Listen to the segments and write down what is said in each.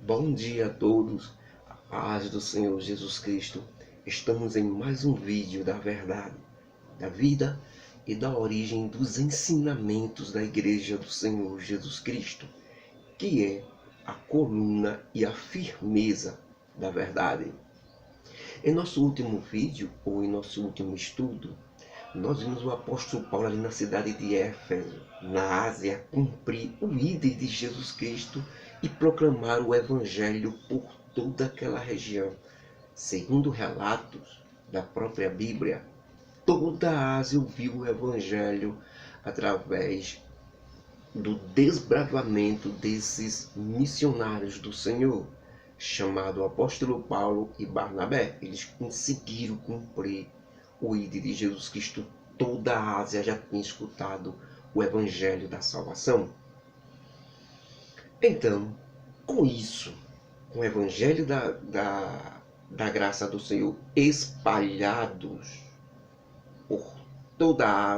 Bom dia a todos, a paz do Senhor Jesus Cristo. Estamos em mais um vídeo da verdade, da vida e da origem dos ensinamentos da Igreja do Senhor Jesus Cristo, que é a coluna e a firmeza da verdade. Em nosso último vídeo, ou em nosso último estudo, nós vimos o apóstolo Paulo ali na cidade de Éfeso, na Ásia, cumprir o ídolo de Jesus Cristo e proclamar o Evangelho por toda aquela região. Segundo relatos da própria Bíblia, toda a Ásia ouviu o Evangelho através do desbravamento desses missionários do Senhor, chamado apóstolo Paulo e Barnabé. Eles conseguiram cumprir o ídolo de Jesus Cristo. Toda a Ásia já tinha escutado o Evangelho da salvação. Então, com isso, com o Evangelho da graça do Senhor espalhados por toda a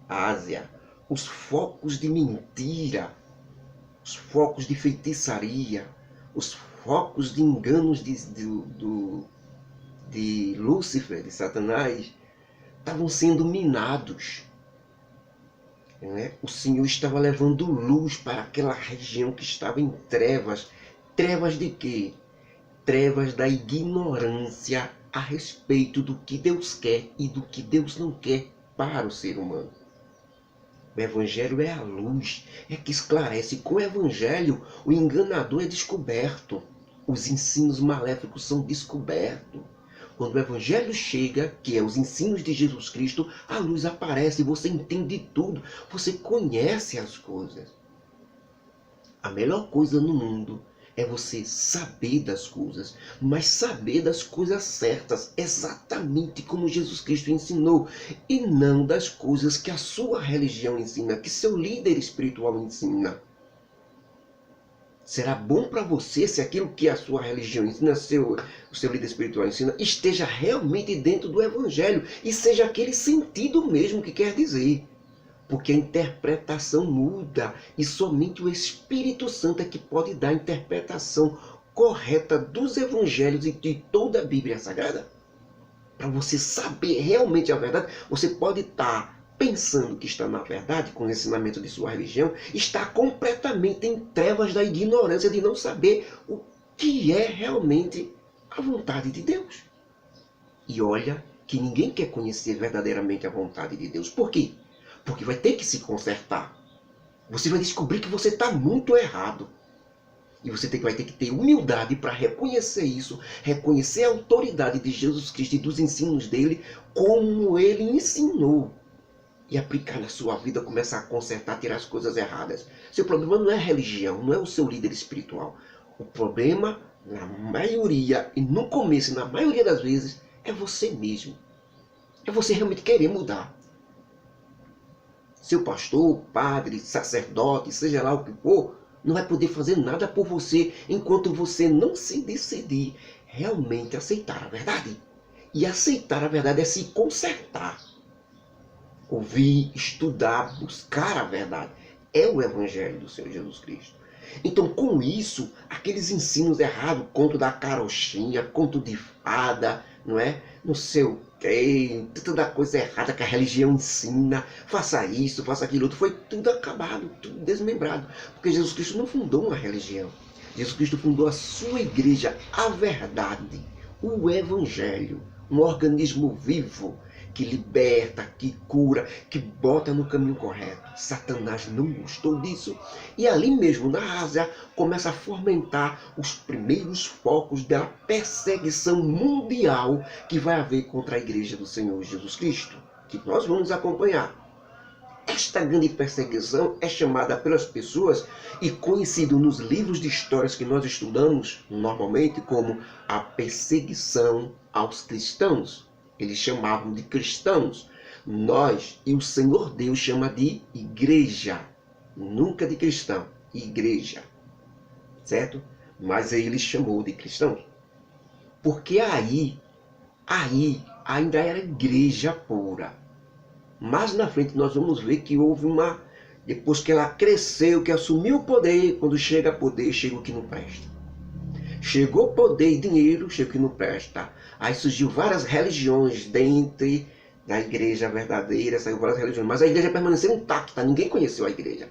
Ásia, os focos de mentira, os focos de feitiçaria, os focos de enganos de Lúcifer, de Satanás, estavam sendo minados. O Senhor estava levando luz para aquela região que estava em trevas. Trevas de quê? Trevas da ignorância a respeito do que Deus quer e do que Deus não quer para o ser humano. O Evangelho é a luz, é que esclarece. Com o Evangelho, o enganador é descoberto. Os ensinos maléficos são descobertos. Quando o Evangelho chega, que é os ensinos de Jesus Cristo, a luz aparece, você entende tudo, você conhece as coisas. A melhor coisa no mundo é você saber das coisas, mas saber das coisas certas, exatamente como Jesus Cristo ensinou, e não das coisas que a sua religião ensina, que seu líder espiritual ensina. Será bom para você se aquilo que a sua religião ensina, o seu líder espiritual ensina, esteja realmente dentro do Evangelho e seja aquele sentido mesmo que quer dizer. Porque a interpretação muda e somente o Espírito Santo é que pode dar a interpretação correta dos Evangelhos e de toda a Bíblia Sagrada. Para você saber realmente a verdade, você pode estar pensando que está na verdade, com o ensinamento de sua religião, está completamente em trevas da ignorância de não saber o que é realmente a vontade de Deus. E olha que ninguém quer conhecer verdadeiramente a vontade de Deus. Por quê? Porque vai ter que se consertar. Você vai descobrir que você está muito errado. E você vai ter que ter humildade para reconhecer isso, reconhecer a autoridade de Jesus Cristo e dos ensinos dele, como ele ensinou. E aplicar na sua vida, começar a consertar, tirar as coisas erradas. Seu problema não é a religião, não é o seu líder espiritual. O problema, na maioria, e no começo, na maioria das vezes, é você mesmo. É você realmente querer mudar. Seu pastor, padre, sacerdote, seja lá o que for, não vai poder fazer nada por você enquanto você não se decidir realmente aceitar a verdade. E aceitar a verdade é se consertar. Ouvir, estudar, buscar a verdade. É o Evangelho do Senhor Jesus Cristo. Então, com isso, aqueles ensinos errados, conto da carochinha, conto de fada, não é? Não sei o quê, toda coisa errada que a religião ensina, faça isso, faça aquilo outro, foi tudo acabado, tudo desmembrado. Porque Jesus Cristo não fundou uma religião. Jesus Cristo fundou a sua igreja, a verdade, o Evangelho, um organismo vivo, que liberta, que cura, que bota no caminho correto. Satanás não gostou disso. E ali mesmo na Ásia começa a fomentar os primeiros focos da perseguição mundial que vai haver contra a igreja do Senhor Jesus Cristo, que nós vamos acompanhar. Esta grande perseguição é chamada pelas pessoas e conhecido nos livros de histórias que nós estudamos normalmente como a perseguição aos cristãos. Eles chamavam de cristãos. Nós e o Senhor Deus chama de igreja. Nunca de cristão. Igreja. Certo? Mas ele chamou de cristãos. Porque aí ainda era igreja pura. Mais na frente nós vamos ver que houve depois que ela cresceu, que assumiu o poder, quando chega a poder, chega o que não presta. Chegou poder e dinheiro, chegou que não presta. Aí surgiu várias religiões dentre da igreja verdadeira, saiu várias religiões, mas a igreja permaneceu intacta, ninguém conheceu a igreja.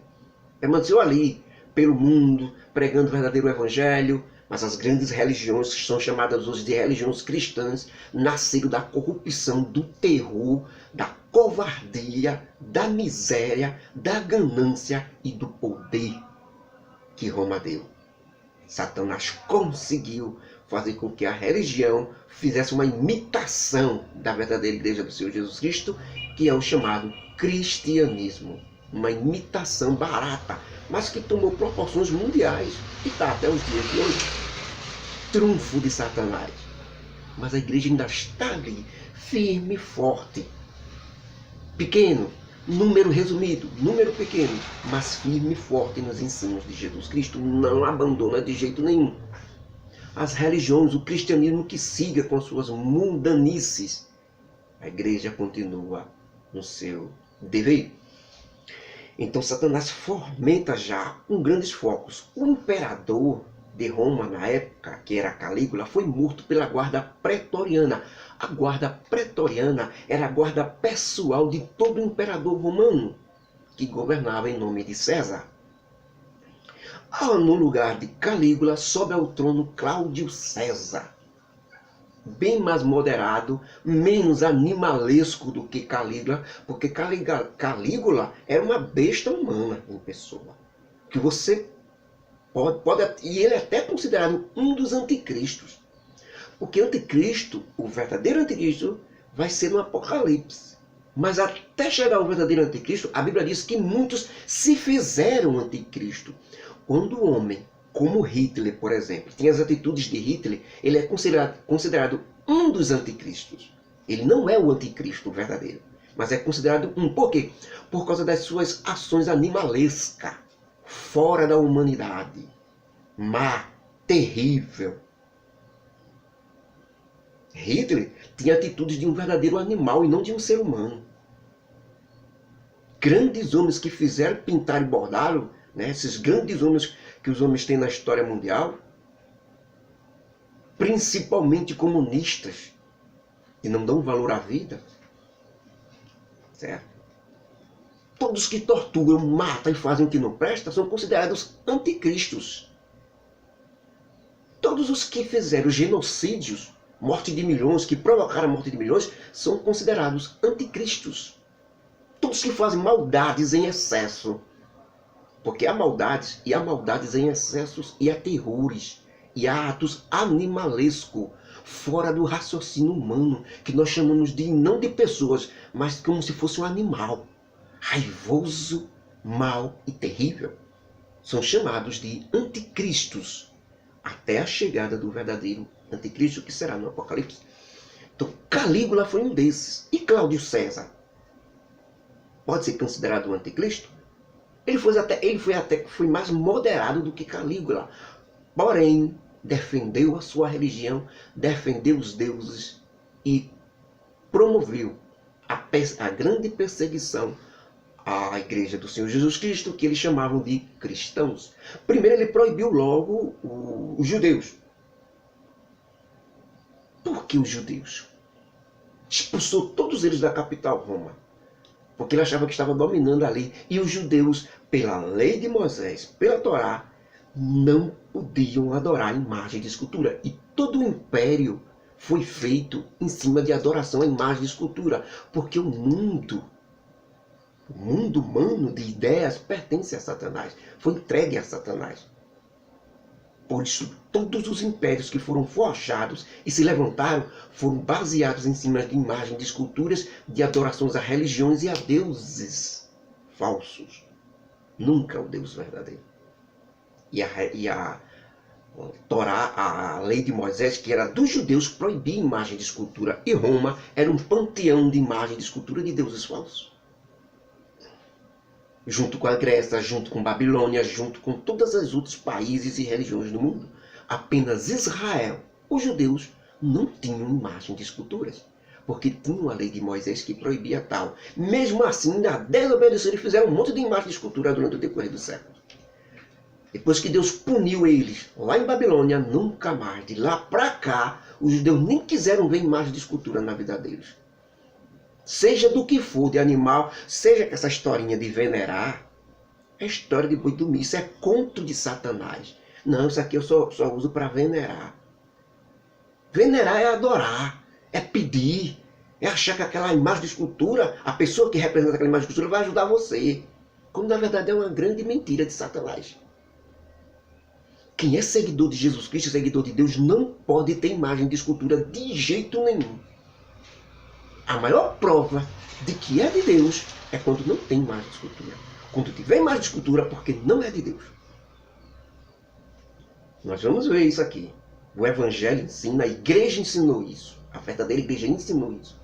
Permaneceu ali, pelo mundo, pregando o verdadeiro evangelho, mas as grandes religiões, que são chamadas hoje de religiões cristãs, nasceram da corrupção, do terror, da covardia, da miséria, da ganância e do poder que Roma deu. Satanás conseguiu fazer com que a religião fizesse uma imitação da verdadeira igreja do Senhor Jesus Cristo, que é o chamado cristianismo. Uma imitação barata, mas que tomou proporções mundiais e está até os dias de hoje. Trunfo de Satanás. Mas a igreja ainda está ali, firme e forte. Pequeno, número resumido, número pequeno, mas firme e forte nos ensinos de Jesus Cristo. Não abandona de jeito nenhum. As religiões, o cristianismo que siga com suas mundanices, a igreja continua no seu dever. Então Satanás fomenta já com grandes focos. O imperador de Roma na época, que era Calígula, foi morto pela guarda pretoriana. A guarda pretoriana era a guarda pessoal de todo o imperador romano, que governava em nome de César. No lugar de Calígula, sobe ao trono Cláudio César. Bem mais moderado, menos animalesco do que Calígula, porque Calígula era uma besta humana em pessoa. Que você e ele é até considerado um dos anticristos. Porque anticristo, o verdadeiro anticristo, vai ser no Apocalipse. Mas até chegar ao verdadeiro anticristo, a Bíblia diz que muitos se fizeram anticristo. Quando o homem, como Hitler, por exemplo, tinha as atitudes de Hitler, ele é considerado um dos anticristos. Ele não é o anticristo verdadeiro, mas é considerado um. Por quê? Por causa das suas ações animalescas, fora da humanidade, má, terrível. Hitler tinha atitudes de um verdadeiro animal e não de um ser humano. Grandes homens que fizeram, pintar e bordaram, né, esses grandes homens que os homens têm na história mundial, principalmente comunistas, que não dão valor à vida, certo? Todos que torturam, matam e fazem o que não presta são considerados anticristos. Todos os que fizeram genocídios, morte de milhões, que provocaram a morte de milhões, são considerados anticristos. Todos que fazem maldades em excesso, porque há maldades em excessos e há terrores e há atos animalescos, fora do raciocínio humano, que nós chamamos de não de pessoas, mas como se fosse um animal, raivoso, mau e terrível. São chamados de anticristos, até a chegada do verdadeiro anticristo, que será no Apocalipse. Então Calígula foi um desses. E Cláudio César pode ser considerado um anticristo? Ele foi mais moderado do que Calígula. Porém, defendeu a sua religião, defendeu os deuses e promoveu a grande perseguição à igreja do Senhor Jesus Cristo, que eles chamavam de cristãos. Primeiro ele proibiu logo os judeus. Por que os judeus? Expulsou todos eles da capital, Roma, porque ele achava que estava dominando ali. E os judeus, pela lei de Moisés, pela Torá, não podiam adorar imagem de escultura. E todo o império foi feito em cima de adoração à imagem de escultura, porque o mundo humano de ideias pertence a Satanás, foi entregue a Satanás. Por isso, todos os impérios que foram forjados e se levantaram foram baseados em cima de imagens, de esculturas, de adorações a religiões e a deuses falsos. Nunca o Deus verdadeiro. E a Torá, a lei de Moisés, que era dos judeus, proibia imagem de escultura. E Roma era um panteão de imagem de escultura de deuses falsos. Junto com a Grécia, junto com Babilônia, junto com todos os outros países e religiões do mundo. Apenas Israel, os judeus, não tinham imagem de esculturas, porque tinham a lei de Moisés que proibia tal. Mesmo assim, ainda desobedeceram e fizeram um monte de imagem de escultura durante o decorrer do século. Depois que Deus puniu eles lá em Babilônia, nunca mais, de lá para cá, os judeus nem quiseram ver imagem de escultura na vida deles. Seja do que for, de animal, seja essa historinha de venerar, é história de boi dormir, isso é conto de Satanás. Não, isso aqui eu só uso para venerar. Venerar é adorar, é pedir, é achar que aquela imagem de escultura, a pessoa que representa aquela imagem de escultura vai ajudar você. Quando na verdade é uma grande mentira de Satanás. Quem é seguidor de Jesus Cristo, seguidor de Deus, não pode ter imagem de escultura de jeito nenhum. A maior prova de que é de Deus é quando não tem imagem de escultura. Quando tiver imagem de escultura, porque não é de Deus. Nós vamos ver isso aqui. O Evangelho ensina, a igreja ensinou isso. A verdadeira igreja ensinou isso.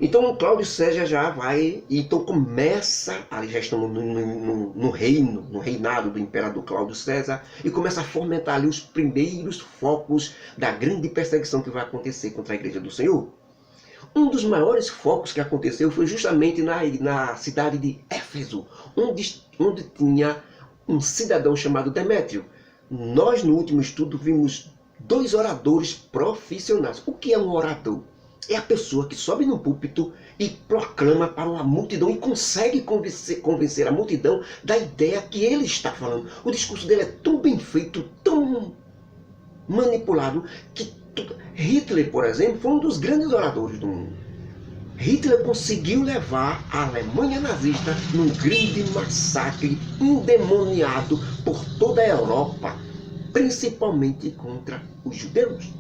Então o Cláudio César já vai, então começa, ali já estamos no reino, no reinado do imperador Cláudio César, e começa a fomentar ali os primeiros focos da grande perseguição que vai acontecer contra a igreja do Senhor. Um dos maiores focos que aconteceu foi justamente na cidade de Éfeso, onde tinha um cidadão chamado Demétrio. Nós no último estudo vimos 2 oradores profissionais. O que é um orador? É a pessoa que sobe no púlpito e proclama para uma multidão e consegue convencer a multidão da ideia que ele está falando. O discurso dele é tão bem feito, tão manipulado, que Hitler, por exemplo, foi um dos grandes oradores do mundo. Hitler conseguiu levar a Alemanha nazista num grande massacre endemoniado por toda a Europa, principalmente contra os judeus.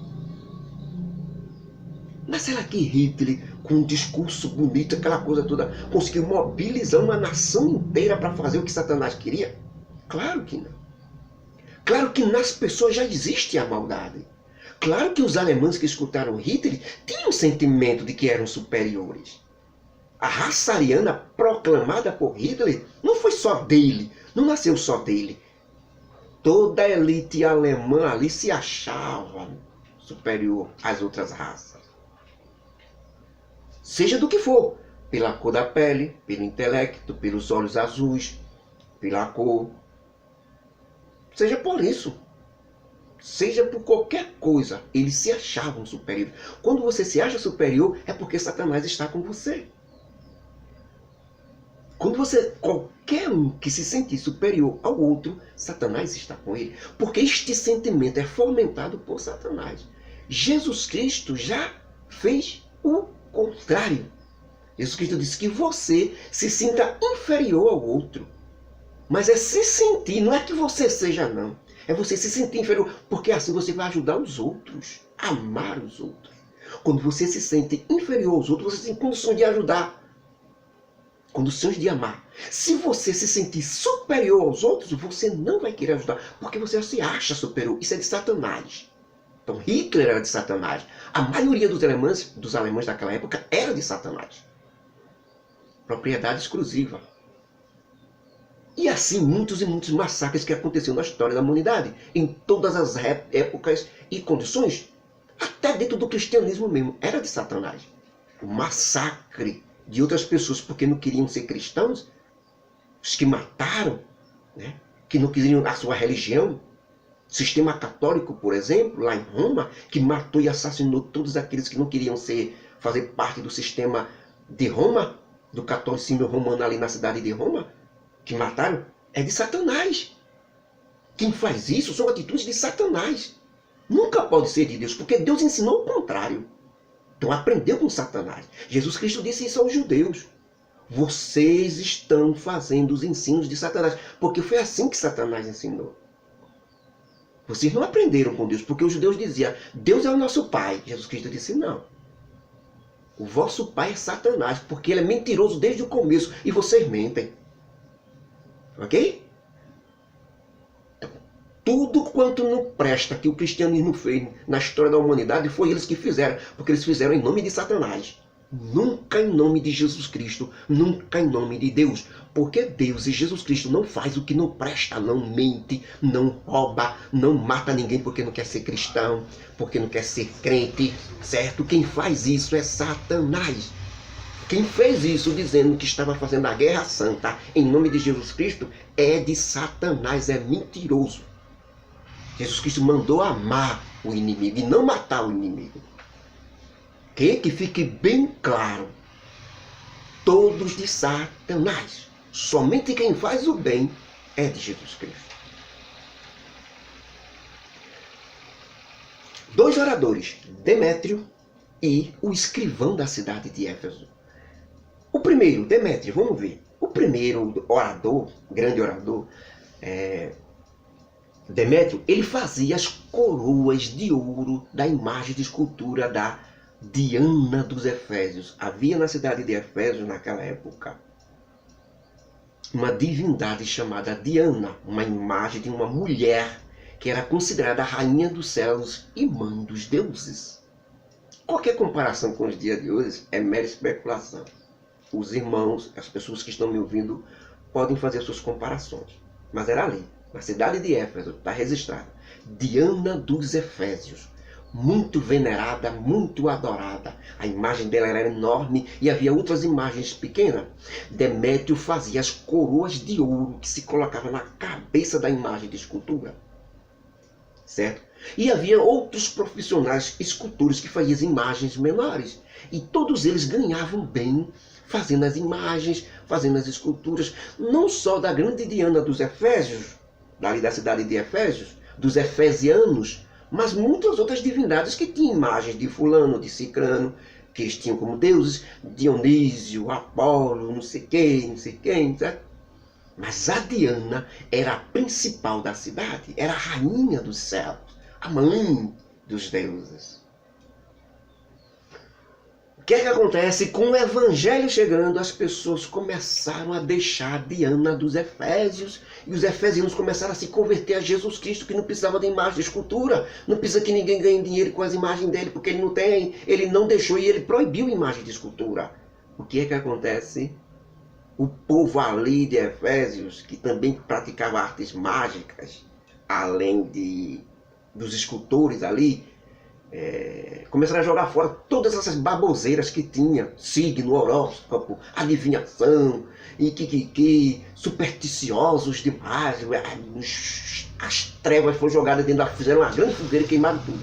Mas será que Hitler, com um discurso bonito, aquela coisa toda, conseguiu mobilizar uma nação inteira para fazer o que Satanás queria? Claro que não. Claro que nas pessoas já existe a maldade. Claro que os alemães que escutaram Hitler tinham um sentimento de que eram superiores. A raça ariana proclamada por Hitler não foi só dele, não nasceu só dele. Toda a elite alemã ali se achava superior às outras raças. Seja do que for, pela cor da pele, pelo intelecto, pelos olhos azuis, pela cor. Seja por isso. Seja por qualquer coisa, eles se achavam superiores. Quando você se acha superior, é porque Satanás está com você. Qualquer um que se sentir superior ao outro, Satanás está com ele. Porque este sentimento é fomentado por Satanás. Jesus Cristo já fez o contrário. Jesus Cristo disse que você se sinta inferior ao outro. Mas é se sentir, não é que você seja não. É você se sentir inferior, porque assim você vai ajudar os outros, amar os outros. Quando você se sente inferior aos outros, você tem condições de ajudar, condições de amar. Se você se sentir superior aos outros, você não vai querer ajudar, porque você se acha superior. Isso é de Satanás. Então Hitler era de Satanás. A maioria dos alemães daquela época era de Satanás. Propriedade exclusiva. E assim muitos e muitos massacres que aconteceram na história da humanidade, em todas as épocas e condições, até dentro do cristianismo mesmo, era de Satanás. O massacre de outras pessoas porque não queriam ser cristãos, os que mataram, né, que não queriam a sua religião, o sistema católico, por exemplo, lá em Roma, que matou e assassinou todos aqueles que não queriam fazer parte do sistema de Roma, do catolicismo romano ali na cidade de Roma, que mataram, é de Satanás. Quem faz isso são atitudes de Satanás. Nunca pode ser de Deus, porque Deus ensinou o contrário. Então aprendeu com Satanás. Jesus Cristo disse isso aos judeus. Vocês estão fazendo os ensinos de Satanás, porque foi assim que Satanás ensinou. Vocês não aprenderam com Deus, porque os judeus diziam, Deus é o nosso Pai. Jesus Cristo disse, não. O vosso pai é Satanás, porque ele é mentiroso desde o começo, e vocês mentem. Ok? Então, tudo quanto não presta que o cristianismo fez na história da humanidade foi eles que fizeram, porque eles fizeram em nome de Satanás. Nunca em nome de Jesus Cristo, nunca em nome de Deus. Porque Deus e Jesus Cristo não faz o que não presta, não mente, não rouba, não mata ninguém porque não quer ser cristão, porque não quer ser crente, certo? Quem faz isso é Satanás. Quem fez isso dizendo que estava fazendo a guerra santa em nome de Jesus Cristo é de Satanás, é mentiroso. Jesus Cristo mandou amar o inimigo e não matar o inimigo. Que fique bem claro. Todos de Satanás. Somente quem faz o bem é de Jesus Cristo. Dois oradores, Demétrio e o escrivão da cidade de Éfeso. O primeiro, Demétrio, vamos ver. O primeiro orador, grande orador, Demétrio, ele fazia as coroas de ouro da imagem de escultura da Diana dos Efésios. Havia na cidade de Efésios, naquela época, uma divindade chamada Diana, uma imagem de uma mulher que era considerada a rainha dos céus e mãe dos deuses. Qualquer comparação com os dias de hoje é mera especulação. Os irmãos, as pessoas que estão me ouvindo, podem fazer suas comparações. Mas era ali, na cidade de Éfeso, está registrado, Diana dos Efésios. Muito venerada, muito adorada. A imagem dela era enorme e havia outras imagens pequenas. Demétrio fazia as coroas de ouro que se colocavam na cabeça da imagem de escultura. Certo? E havia outros profissionais escultores que faziam imagens menores. E todos eles ganhavam bem fazendo as imagens, fazendo as esculturas, não só da grande Diana dos Efésios, dali da cidade de Efésios, dos efesianos, mas muitas outras divindades que tinham imagens de fulano, de cicrano, que eles tinham como deuses, Dionísio, Apolo, não sei quem, certo? Mas a Diana era a principal da cidade, era a rainha dos céus, a mãe dos deuses. O que é que acontece? Com o evangelho chegando, as pessoas começaram a deixar a Diana dos Efésios e os efesianos começaram a se converter a Jesus Cristo, que não precisava de imagem de escultura, não precisa que ninguém ganhe dinheiro com as imagens dele, porque ele não tem, ele não deixou e ele proibiu imagem de escultura. O que é que acontece? O povo ali de Efésios, que também praticava artes mágicas, além dos escultores ali, começaram a jogar fora todas essas baboseiras que tinha, signo, horóscopo, adivinhação, e supersticiosos demais. As trevas foram jogadas dentro da, fizeram uma grande fogueira e queimaram tudo.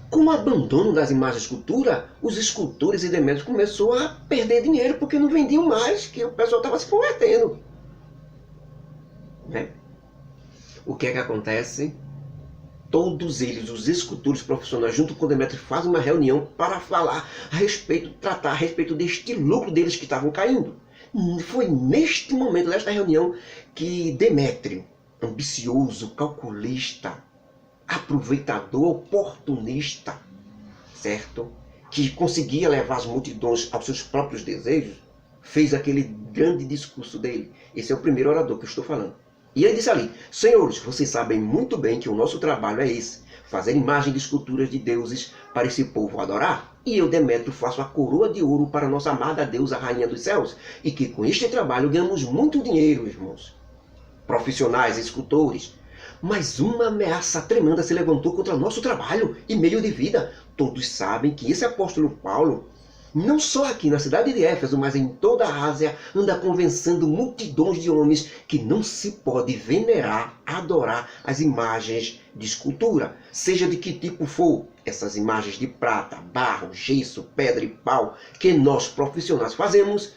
Com o abandono das imagens de escultura, os escultores e Demétrios começaram a perder dinheiro porque não vendiam mais, que o pessoal estava se convertendo. Né? O que é que acontece? Todos eles, os escultores profissionais, junto com Demétrio, fazem uma reunião para falar a respeito, tratar a respeito deste lucro deles que estavam caindo. Foi neste momento, nesta reunião, que Demétrio, ambicioso, calculista, aproveitador, oportunista, certo? Que conseguia levar as multidões aos seus próprios desejos, fez aquele grande discurso dele. Esse é o primeiro orador que eu estou falando. E ele disse ali: senhores, vocês sabem muito bem que o nosso trabalho é esse, fazer imagem de esculturas de deuses para esse povo adorar. E eu, Demétrio, faço a coroa de ouro para nossa amada deusa, rainha dos céus, e que com este trabalho ganhamos muito dinheiro, irmãos, profissionais, escultores. Mas uma ameaça tremenda se levantou contra nosso trabalho e meio de vida. Todos sabem que esse apóstolo Paulo, não só aqui na cidade de Éfeso, mas em toda a Ásia, anda convencendo multidões de homens que não se pode venerar, adorar as imagens de escultura, seja de que tipo for. Essas imagens de prata, barro, gesso, pedra e pau que nós profissionais fazemos,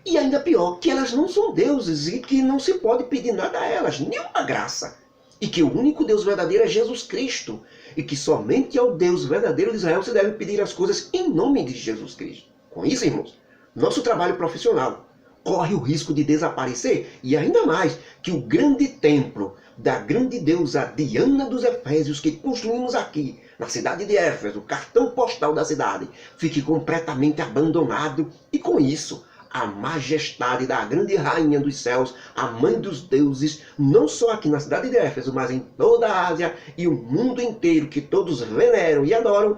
e ainda pior, que elas não são deuses e que não se pode pedir nada a elas, nenhuma graça. E que o único Deus verdadeiro é Jesus Cristo. E que somente ao Deus verdadeiro de Israel se deve pedir as coisas em nome de Jesus Cristo. Com isso, irmãos, nosso trabalho profissional corre o risco de desaparecer. E ainda mais que o grande templo da grande deusa Diana dos Efésios que construímos aqui, na cidade de Éfeso, o cartão postal da cidade, fique completamente abandonado. E com isso, a majestade da grande rainha dos céus, a mãe dos deuses, não só aqui na cidade de Éfeso, mas em toda a Ásia e o mundo inteiro, que todos veneram e adoram,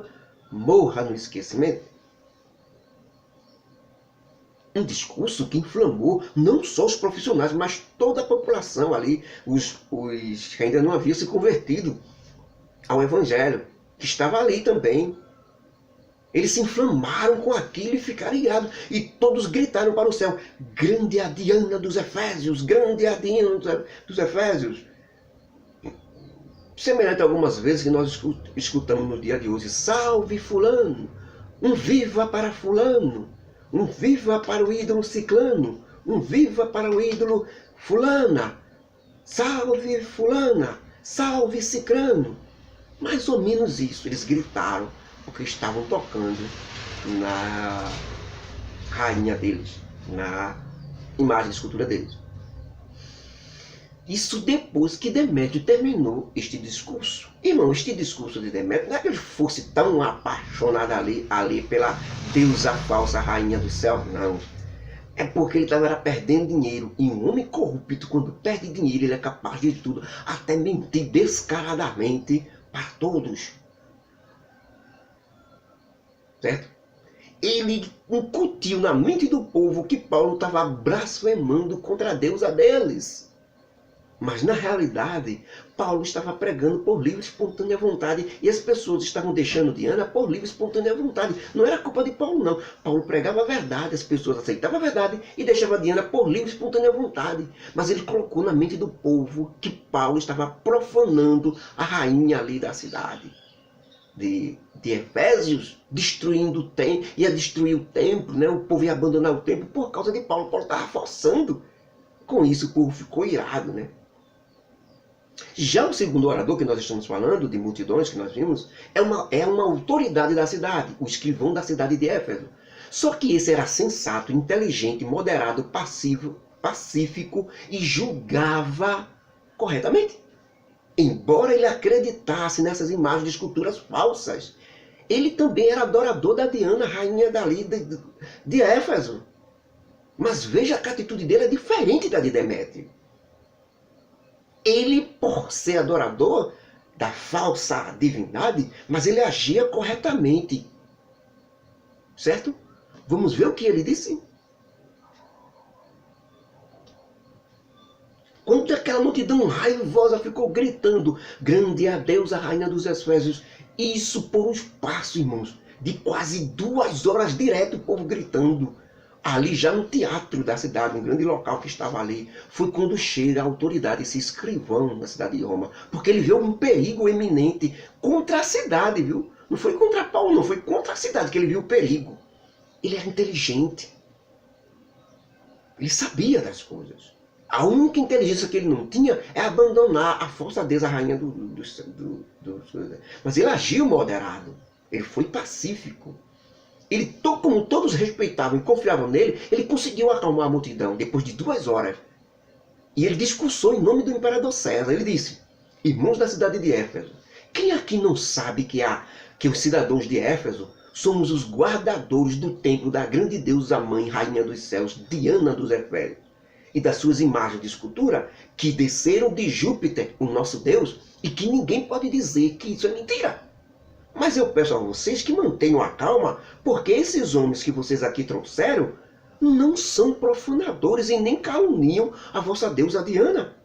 morra no esquecimento. Um discurso que inflamou não só os profissionais, mas toda a população ali, os que ainda não haviam se convertido ao Evangelho, que estava ali também. Eles se inflamaram com aquilo e ficaram irados. E todos gritaram para o céu: grande é a Diana dos Efésios, grande é a Diana dos Efésios. Semelhante a algumas vezes que nós escutamos no dia de hoje: salve fulano, um viva para fulano, um viva para o ídolo ciclano, um viva para o ídolo fulana, salve fulana, salve ciclano. Mais ou menos isso, eles gritaram, porque estavam tocando na rainha deles, na imagem de escultura deles. Isso depois que Demétrio terminou este discurso. Irmão, este discurso de Demétrio não é que ele fosse tão apaixonado ali pela deusa falsa rainha do céu, não. É porque ele estava perdendo dinheiro. E um homem corrupto, quando perde dinheiro, ele é capaz de tudo, até mentir descaradamente para todos. Certo? Ele incutiu na mente do povo que Paulo estava blasfemando contra a deusa deles. Mas na realidade, Paulo estava pregando por livre e espontânea vontade, e as pessoas estavam deixando Diana por livre e espontânea vontade. Não era culpa de Paulo, não. Paulo pregava a verdade, as pessoas aceitavam a verdade e deixavam Diana por livre e espontânea vontade. Mas ele colocou na mente do povo que Paulo estava profanando a rainha ali da cidade de Efésios, destruindo o templo, ia destruir o templo, né? O povo ia abandonar o templo por causa de Paulo. Paulo estava forçando. Com isso o povo ficou irado, né? Já o segundo orador que nós estamos falando, de multidões que nós vimos, é uma autoridade da cidade, o escrivão da cidade de Éfeso. Só que esse era sensato, inteligente, moderado, pacífico e julgava corretamente. Embora ele acreditasse nessas imagens de esculturas falsas, ele também era adorador da Diana, rainha dali de Éfeso. Mas veja que a atitude dele é diferente da de Demétrio. Ele, por ser adorador da falsa divindade, mas ele agia corretamente. Certo? Vamos ver o que ele disse. Quando aquela multidão raivosa ficou gritando: grande é a deusa, rainha dos Efésios. Isso por um espaço, irmãos, de quase 2 horas direto, o povo gritando. Ali já no teatro da cidade, um grande local que estava ali, foi quando chega a autoridade, esse escrivão da cidade de Roma, porque ele viu um perigo eminente contra a cidade, viu? Não foi contra Paulo, não, foi contra a cidade que ele viu o perigo. Ele era inteligente. Ele sabia das coisas. A única inteligência que ele não tinha é abandonar a falsa deusa, a rainha Mas ele agiu moderado. Ele foi pacífico. Ele, como todos respeitavam e confiavam nele, ele conseguiu acalmar a multidão depois de 2 horas. E ele discursou em nome do imperador César. Ele disse: irmãos da cidade de Éfeso, quem aqui não sabe que os cidadãos de Éfeso somos os guardadores do templo da grande deusa mãe, rainha dos céus, Diana dos Efésios, e das suas imagens de escultura, que desceram de Júpiter, o nosso Deus, e que ninguém pode dizer que isso é mentira? Mas eu peço a vocês que mantenham a calma, porque esses homens que vocês aqui trouxeram não são profanadores e nem caluniam a vossa deusa Diana.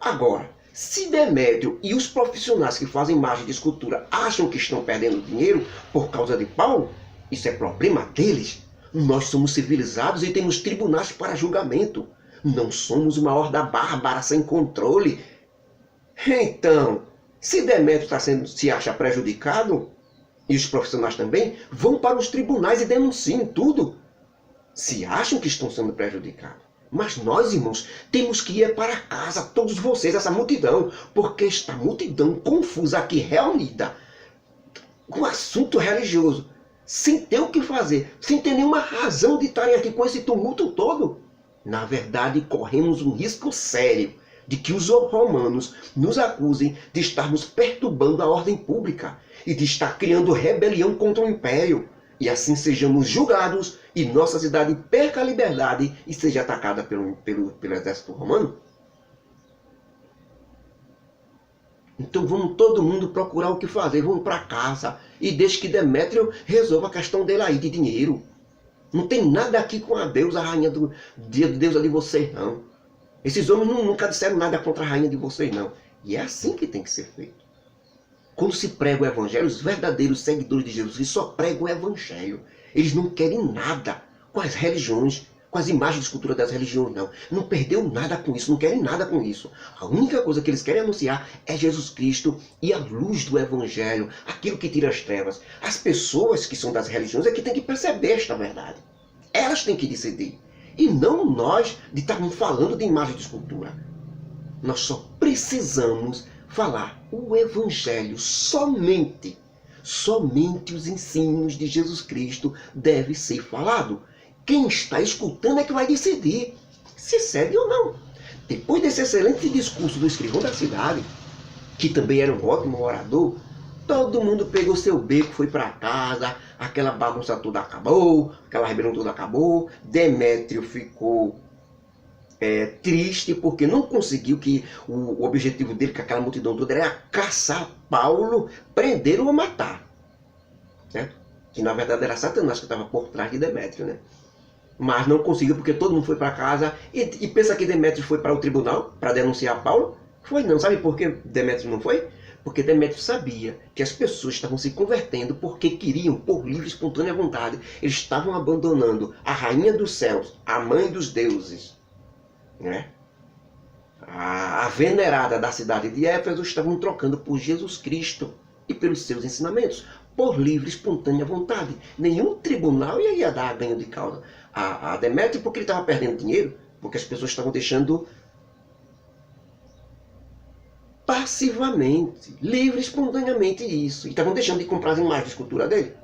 Agora, se Demétrio e os profissionais que fazem imagem de escultura acham que estão perdendo dinheiro por causa de Paulo, isso é problema deles. Nós somos civilizados e temos tribunais para julgamento. Não somos uma horda bárbara sem controle. Então, se Demétrio se acha prejudicado, e os profissionais também, vão para os tribunais e denunciem tudo. Se acham que estão sendo prejudicados. Mas nós, irmãos, temos que ir para casa, todos vocês, essa multidão, porque esta multidão confusa aqui, reunida, com assunto religioso, sem ter o que fazer, sem ter nenhuma razão de estarem aqui com esse tumulto todo. Na verdade, corremos um risco sério de que os romanos nos acusem de estarmos perturbando a ordem pública e de estar criando rebelião contra o império, e assim sejamos julgados e nossa cidade perca a liberdade e seja atacada pelo exército romano. Então vamos todo mundo procurar o que fazer, vamos para casa e deixe que Demétrio resolva a questão dele aí de dinheiro. Não tem nada aqui com a deusa, a rainha deusa de vocês, não. Esses homens nunca disseram nada contra a rainha de vocês, não. E é assim que tem que ser feito. Quando se prega o evangelho, os verdadeiros seguidores de Jesus Cristo só pregam o evangelho. Eles não querem nada com as religiões, com as imagens de escultura das religiões, não. Não perdeu nada com isso, não querem nada com isso. A única coisa que eles querem anunciar é Jesus Cristo e a luz do evangelho, aquilo que tira as trevas. As pessoas que são das religiões é que têm que perceber esta verdade. Elas têm que decidir. E não nós de estarmos falando de imagem de escultura. Nós só precisamos falar o evangelho somente. Somente os ensinos de Jesus Cristo devem ser falados. Quem está escutando é que vai decidir se segue ou não. Depois desse excelente discurso do escrivão da cidade, que também era um ótimo orador, todo mundo pegou seu beco, foi para casa, aquela bagunça toda acabou, aquela rebelião toda acabou, Demétrio ficou triste porque não conseguiu, que o objetivo dele com aquela multidão toda era caçar Paulo, prendê-lo ou matar. Certo? Que na verdade era Satanás que estava por trás de Demétrio, né? Mas não conseguiu porque todo mundo foi para casa e pensa que Demétrio foi para o tribunal para denunciar Paulo? Foi não. Sabe por que Demétrio não foi? Porque Demétrio sabia que as pessoas estavam se convertendo porque queriam, por livre e espontânea vontade. Eles estavam abandonando a rainha dos céus, a mãe dos deuses, né? A venerada da cidade de Éfeso, estavam trocando por Jesus Cristo e pelos seus ensinamentos, por livre e espontânea vontade. Nenhum tribunal ia dar ganho de causa a Demétrio porque ele estava perdendo dinheiro, porque as pessoas estavam deixando passivamente, livre e espontaneamente isso, e estavam deixando de comprar as imagens de escultura dele.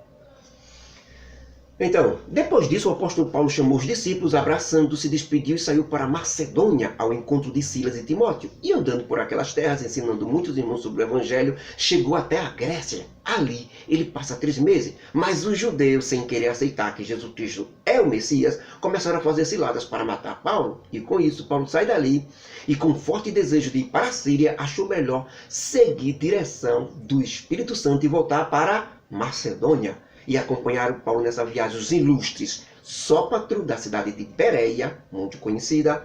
Então, depois disso, o apóstolo Paulo chamou os discípulos, abraçando, se despediu e saiu para Macedônia ao encontro de Silas e Timóteo. E andando por aquelas terras, ensinando muitos irmãos sobre o evangelho, chegou até a Grécia. Ali, ele passa 3 meses. Mas os judeus, sem querer aceitar que Jesus Cristo é o Messias, começaram a fazer ciladas para matar Paulo. E com isso, Paulo sai dali e, com forte desejo de ir para a Síria, achou melhor seguir direção do Espírito Santo e voltar para Macedônia. E acompanharam Paulo nessa viagem os ilustres Sópatro, da cidade de Pérea, muito conhecida,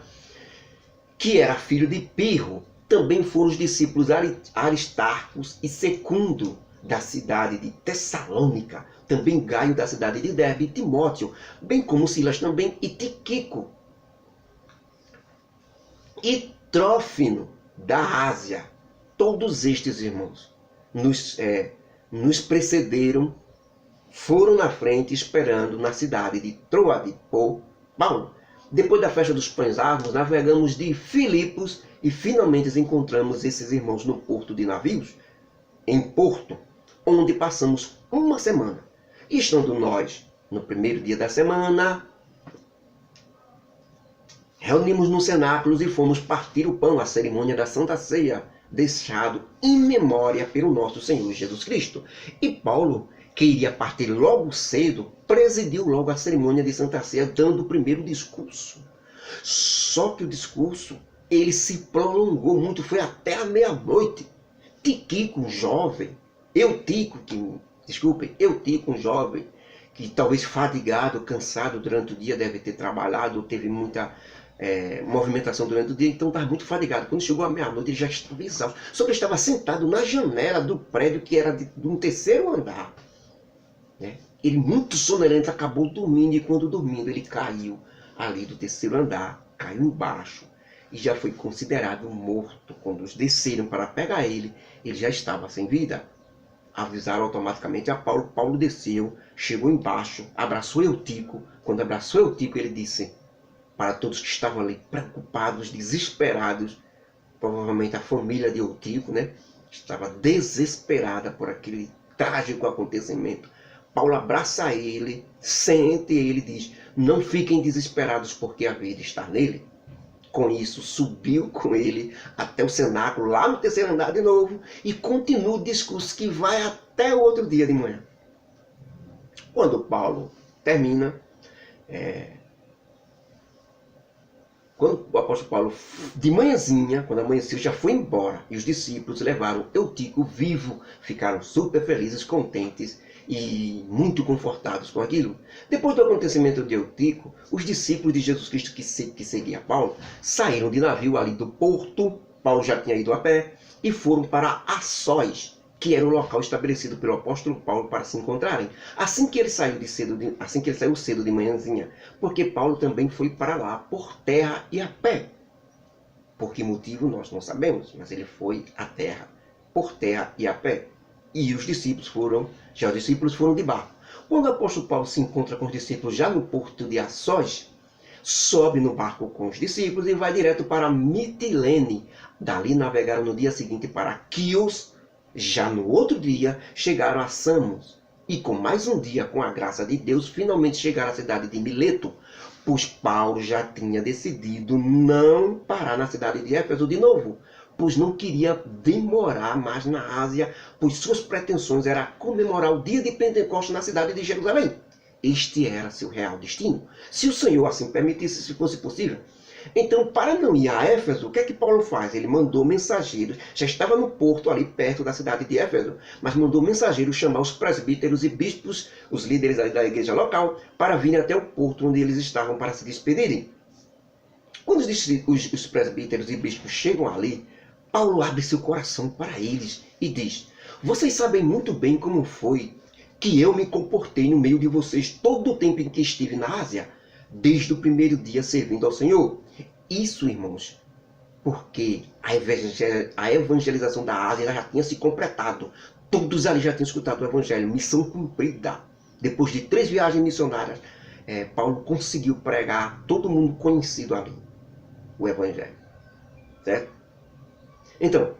que era filho de Pirro. Também foram os discípulos Aristarcos e Secundo, da cidade de Tessalônica. Também Gaio, da cidade de Derbe, e Timóteo, bem como Silas também, e Tíquico. E Trófimo, da Ásia. Todos estes irmãos nos precederam, foram na frente esperando na cidade de Troade por Paulo. Depois da festa dos pães árvores, navegamos de Filipos e finalmente encontramos esses irmãos no porto de navios, em Porto, onde passamos uma semana. E estando nós no primeiro dia da semana, reunimos no cenáculo e fomos partir o pão, a cerimônia da Santa Ceia, deixado em memória pelo nosso Senhor Jesus Cristo. E Paulo, que iria partir logo cedo, presidiu logo a cerimônia de Santa Ceia, dando o primeiro discurso. Só que o discurso, ele se prolongou muito, foi até a meia-noite. Tíquico, um jovem, Eutico, um jovem, que talvez fadigado, cansado durante o dia, deve ter trabalhado, teve muita movimentação durante o dia, então estava muito fadigado. Quando chegou a meia-noite, ele já estava exausto. Só que ele estava sentado na janela do prédio, que era de um 3º andar. Ele, muito sonolento, acabou dormindo, e quando dormindo ele caiu ali do 3º andar, caiu embaixo e já foi considerado morto. Quando os desceram para pegar ele já estava sem vida. Avisaram automaticamente a Paulo. Paulo desceu, chegou embaixo, abraçou Eutico. Quando abraçou Eutico, ele disse para todos que estavam ali, preocupados, desesperados, provavelmente a família de Eutico, estava desesperada por aquele trágico acontecimento. Paulo abraça ele, sente ele e diz: não fiquem desesperados, porque a vida está nele. Com isso, subiu com ele até o cenáculo, lá no 3º andar de novo, e continua o discurso que vai até o outro dia de manhã. Quando Paulo termina, quando o apóstolo Paulo, de manhãzinha, quando amanheceu, já foi embora, e os discípulos levaram Eutico vivo, ficaram super felizes, contentes e muito confortados com aquilo. Depois do acontecimento de Eutico, os discípulos de Jesus Cristo que seguia Paulo saíram de navio ali do porto. Paulo já tinha ido a pé e foram para Assós, que era o local estabelecido pelo apóstolo Paulo para se encontrarem. Assim que ele saiu cedo de manhãzinha, porque Paulo também foi para lá por terra e a pé. Por que motivo nós não sabemos, mas ele foi à terra, por terra e a pé. E os discípulos foram de barco. Quando o apóstolo Paulo se encontra com os discípulos já no porto de Assós, sobe no barco com os discípulos e vai direto para Mitilene. Dali navegaram no dia seguinte para Quios. Já no outro dia chegaram a Samos. E com mais um dia, com a graça de Deus, finalmente chegaram à cidade de Mileto, pois Paulo já tinha decidido não parar na cidade de Éfeso de novo, pois não queria demorar mais na Ásia, pois suas pretensões eram comemorar o dia de Pentecostes na cidade de Jerusalém. Este era seu real destino, se o Senhor assim permitisse, se fosse possível. Então, para não ir a Éfeso, o que é que Paulo faz? Ele mandou mensageiros, já estava no porto ali perto da cidade de Éfeso, mas mandou mensageiros chamar os presbíteros e bispos, os líderes da igreja local, para virem até o porto onde eles estavam para se despedirem. Quando os presbíteros e bispos chegam ali, Paulo abre seu coração para eles e diz: vocês sabem muito bem como foi que eu me comportei no meio de vocês todo o tempo em que estive na Ásia, desde o primeiro dia servindo ao Senhor. Isso, irmãos, porque a evangelização da Ásia já tinha se completado. Todos ali já tinham escutado o evangelho, missão cumprida. Depois de 3 viagens missionárias, Paulo conseguiu pregar todo mundo conhecido ali o evangelho. Certo? Então,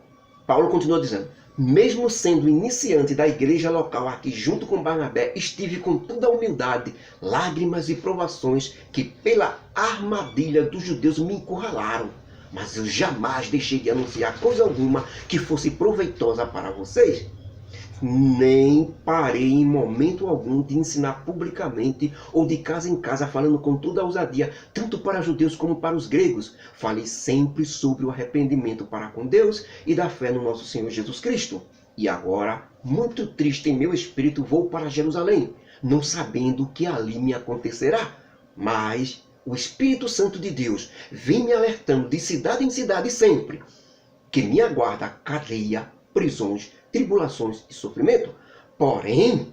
Paulo continua dizendo: mesmo sendo iniciante da igreja local aqui junto com Barnabé, estive com toda a humildade, lágrimas e provações que pela armadilha dos judeus me encurralaram. Mas eu jamais deixei de anunciar coisa alguma que fosse proveitosa para vocês. Nem parei em momento algum de ensinar publicamente ou de casa em casa, falando com toda a ousadia, tanto para judeus como para os gregos. Falei sempre sobre o arrependimento para com Deus e da fé no nosso Senhor Jesus Cristo. E agora, muito triste em meu espírito, vou para Jerusalém, não sabendo o que ali me acontecerá. Mas o Espírito Santo de Deus vem me alertando de cidade em cidade sempre, que me aguarda cadeia, prisões, tribulações e sofrimento. Porém,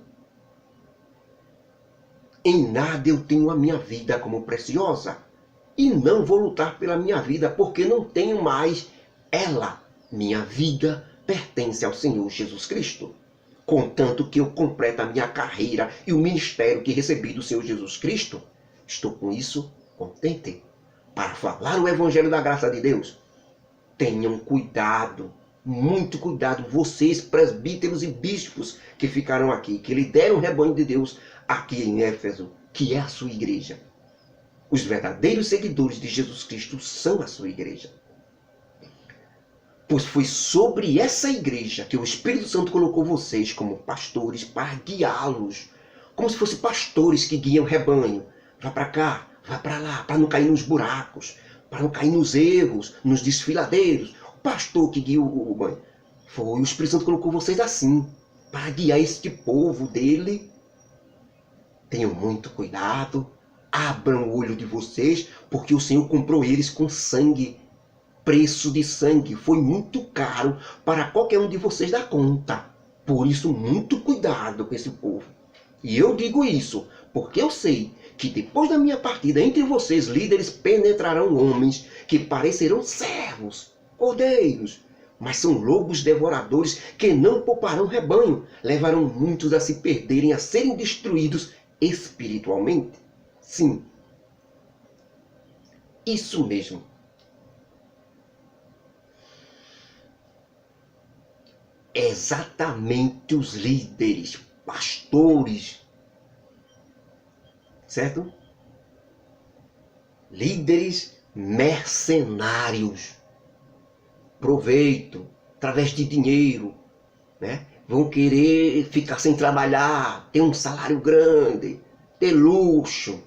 em nada eu tenho a minha vida como preciosa, e não vou lutar pela minha vida, porque não tenho mais ela. Minha vida pertence ao Senhor Jesus Cristo. Contanto que eu complete a minha carreira e o ministério que recebi do Senhor Jesus Cristo, estou com isso contente para falar o evangelho da graça de Deus. Tenham cuidado, muito cuidado, vocês presbíteros e bispos que ficaram aqui, que lideram o rebanho de Deus aqui em Éfeso, que é a sua igreja. Os verdadeiros seguidores de Jesus Cristo são a sua igreja. Pois foi sobre essa igreja que o Espírito Santo colocou vocês como pastores para guiá-los, como se fossem pastores que guiam o rebanho. Vá para cá, vá para lá, para não cair nos buracos, para não cair nos erros, nos desfiladeiros. O pastor que guia o rebanho, o Espírito Santo colocou vocês assim, para guiar este povo dele. Tenham muito cuidado, abram o olho de vocês, porque o Senhor comprou eles com sangue. Preço de sangue foi muito caro para qualquer um de vocês dar conta. Por isso, muito cuidado com esse povo. E eu digo isso porque eu sei que depois da minha partida, entre vocês, líderes, penetrarão homens que parecerão servos, cordeiros, mas são lobos devoradores que não pouparão rebanho, levarão muitos a se perderem, a serem destruídos espiritualmente. Sim, isso mesmo. Exatamente os líderes, pastores, certo? Líderes mercenários, proveito, através de dinheiro, né? Vão querer ficar sem trabalhar, ter um salário grande, ter luxo.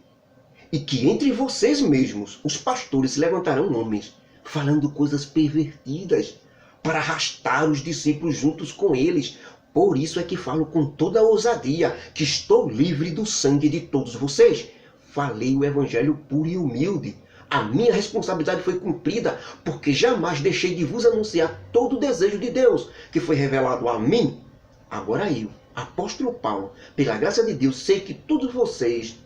E que entre vocês mesmos, os pastores, se levantarão homens, falando coisas pervertidas, para arrastar os discípulos juntos com eles. Por isso é que falo com toda a ousadia, que estou livre do sangue de todos vocês. Falei o evangelho puro e humilde. A minha responsabilidade foi cumprida, porque jamais deixei de vos anunciar todo o desejo de Deus, que foi revelado a mim Agora eu, apóstolo Paulo, pela graça de Deus, sei que todos vocês,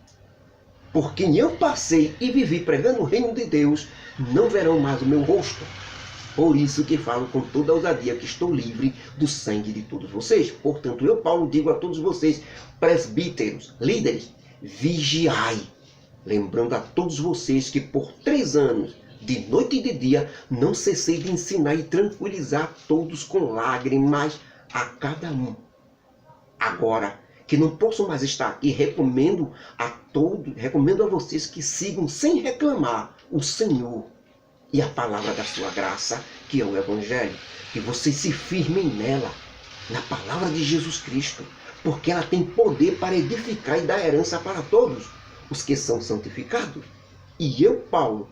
por quem eu passei e vivi pregando o reino de Deus, não verão mais o meu rosto. Por isso que falo com toda a ousadia que estou livre do sangue de todos vocês. Portanto, eu, Paulo, digo a todos vocês, presbíteros, líderes, vigiai. Lembrando a todos vocês que por 3 anos, de noite e de dia, não cessei de ensinar e tranquilizar todos com lágrimas a cada um. Agora, que não posso mais estar aqui, recomendo a vocês que sigam sem reclamar o Senhor e a palavra da sua graça, que é o Evangelho. Que vocês se firmem nela, na palavra de Jesus Cristo, porque ela tem poder para edificar e dar herança para todos os que são santificados. E eu, Paulo,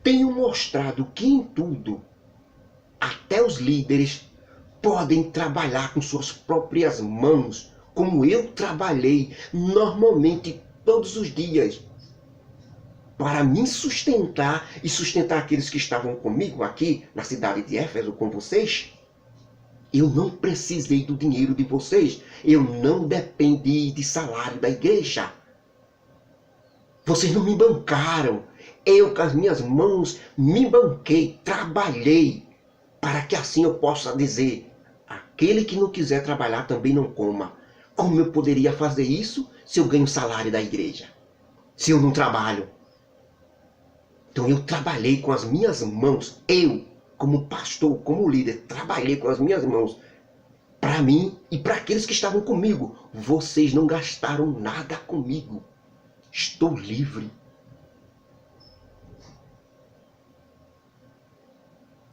tenho mostrado que em tudo, até os líderes podem trabalhar com suas próprias mãos, como eu trabalhei normalmente todos os dias, para me sustentar e sustentar aqueles que estavam comigo aqui na cidade de Éfeso com vocês. Eu não precisei do dinheiro de vocês, eu não dependi de salário da igreja. Vocês não me bancaram, eu com as minhas mãos me banquei, trabalhei, para que assim eu possa dizer, aquele que não quiser trabalhar também não coma. Como eu poderia fazer isso se eu ganho salário da igreja? Se eu não trabalho? Então eu trabalhei com as minhas mãos, eu, como pastor, como líder, trabalhei com as minhas mãos, para mim e para aqueles que estavam comigo. Vocês não gastaram nada comigo. Estou livre.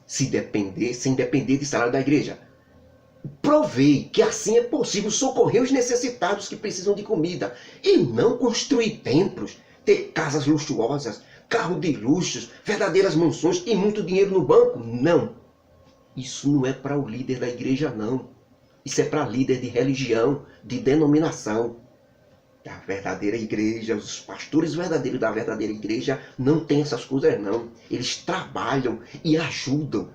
Sem depender de salário da igreja. Provei que assim é possível socorrer os necessitados que precisam de comida e não construir templos, ter casas luxuosas, carro de luxos, verdadeiras mansões e muito dinheiro no banco. Não. Isso não é para o líder da igreja, não. Isso é para líder de religião, de denominação. Da verdadeira igreja, os pastores verdadeiros da verdadeira igreja não têm essas coisas, não. Eles trabalham e ajudam.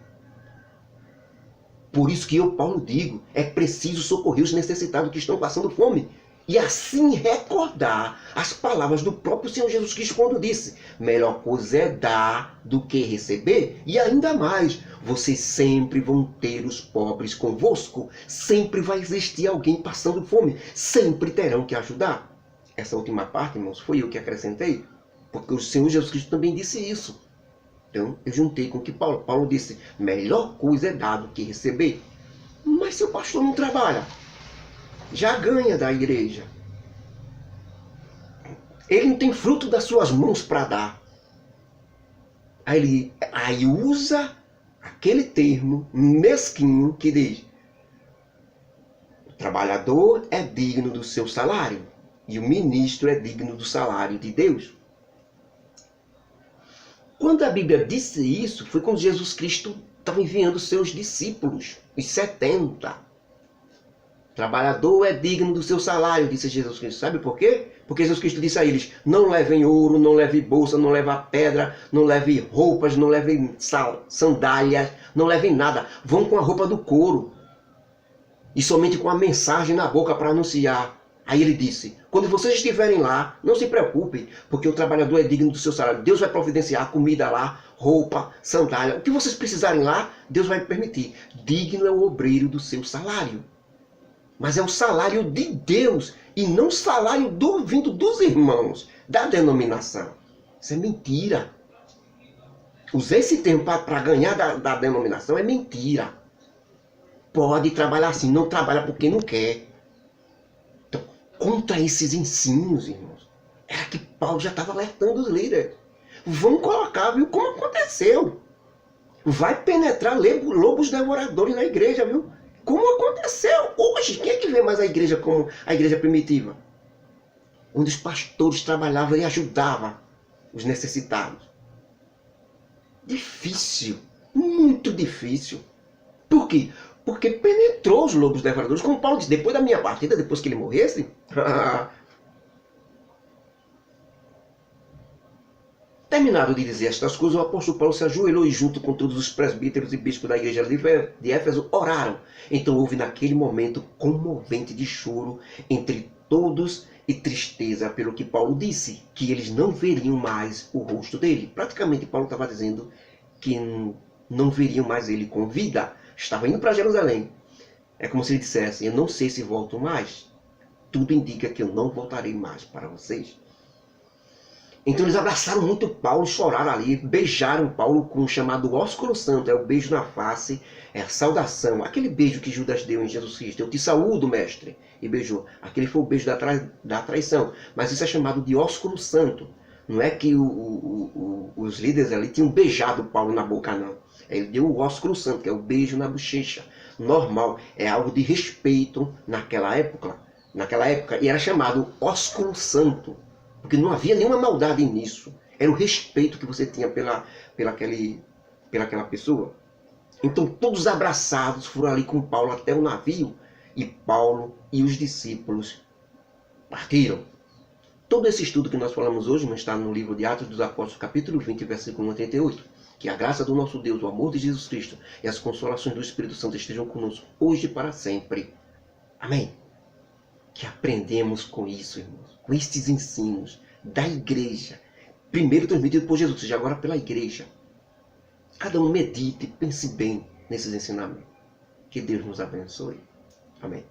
Por isso que eu, Paulo, digo, é preciso socorrer os necessitados que estão passando fome. E assim recordar as palavras do próprio Senhor Jesus Cristo quando disse, melhor coisa é dar do que receber. E ainda mais, vocês sempre vão ter os pobres convosco. Sempre vai existir alguém passando fome. Sempre terão que ajudar. Essa última parte, irmãos, foi eu que acrescentei. Porque o Senhor Jesus Cristo também disse isso. Então, eu juntei com o que Paulo disse, melhor coisa é dar do que receber. Mas se o pastor não trabalha, já ganha da igreja. Ele não tem fruto das suas mãos para dar. Aí usa aquele termo mesquinho que diz, o trabalhador é digno do seu salário e o ministro é digno do salário de Deus. Quando a Bíblia disse isso, foi quando Jesus Cristo estava enviando seus discípulos, os 70. O trabalhador é digno do seu salário, disse Jesus Cristo. Sabe por quê? Porque Jesus Cristo disse a eles, não levem ouro, não levem bolsa, não levem pedra, não levem roupas, não levem sandálias, não levem nada. Vão com a roupa do couro e somente com a mensagem na boca para anunciar. Aí ele disse, quando vocês estiverem lá, não se preocupem, porque o trabalhador é digno do seu salário. Deus vai providenciar comida lá, roupa, sandália. O que vocês precisarem lá, Deus vai permitir. Digno é o obreiro do seu salário. Mas é o salário de Deus e não o salário vindo dos irmãos, da denominação. Isso é mentira. Usar esse termo para ganhar da denominação é mentira. Pode trabalhar assim, não trabalha porque não quer. Então, contra esses ensinos, irmãos, era que Paulo já estava alertando os líderes. Vão colocar, viu, como aconteceu. Vai penetrar lobos devoradores na igreja, viu? Como aconteceu hoje. Quem é que vê mais a igreja como a igreja primitiva? Onde os pastores trabalhavam e ajudavam os necessitados. Difícil. Muito difícil. Por quê? Porque penetrou os lobos devoradores. Como Paulo disse, depois da minha partida, depois que ele morresse... Terminado de dizer estas coisas, o apóstolo Paulo se ajoelhou e, junto com todos os presbíteros e bispos da igreja de Éfeso, oraram. Então houve naquele momento comovente de choro entre todos e tristeza pelo que Paulo disse, que eles não veriam mais o rosto dele. Praticamente Paulo estava dizendo que não veriam mais ele com vida. Estava indo para Jerusalém. É como se ele dissesse: eu não sei se volto mais. Tudo indica que eu não voltarei mais para vocês. Então eles abraçaram muito Paulo, choraram ali, beijaram Paulo com o chamado ósculo santo, é o beijo na face, é a saudação, aquele beijo que Judas deu em Jesus Cristo. Eu te saúdo, mestre, e beijou. Aquele foi o beijo da traição, mas isso é chamado de ósculo santo. Não é que os líderes ali tinham beijado Paulo na boca, não. Ele deu o ósculo santo, que é o beijo na bochecha. Normal, é algo de respeito naquela época, e era chamado ósculo santo. Porque não havia nenhuma maldade nisso. Era o respeito que você tinha pelaquela pessoa. Então todos abraçados foram ali com Paulo até o navio. E Paulo e os discípulos partiram. Todo esse estudo que nós falamos hoje não está no livro de Atos dos Apóstolos, capítulo 20, versículo 88. Que a graça do nosso Deus, o amor de Jesus Cristo e as consolações do Espírito Santo estejam conosco hoje e para sempre. Amém. Que aprendemos com isso, irmãos, com estes ensinos da igreja, primeiro transmitido por Jesus, ou seja, agora pela igreja. Cada um medite, pense bem nesses ensinamentos. Que Deus nos abençoe. Amém.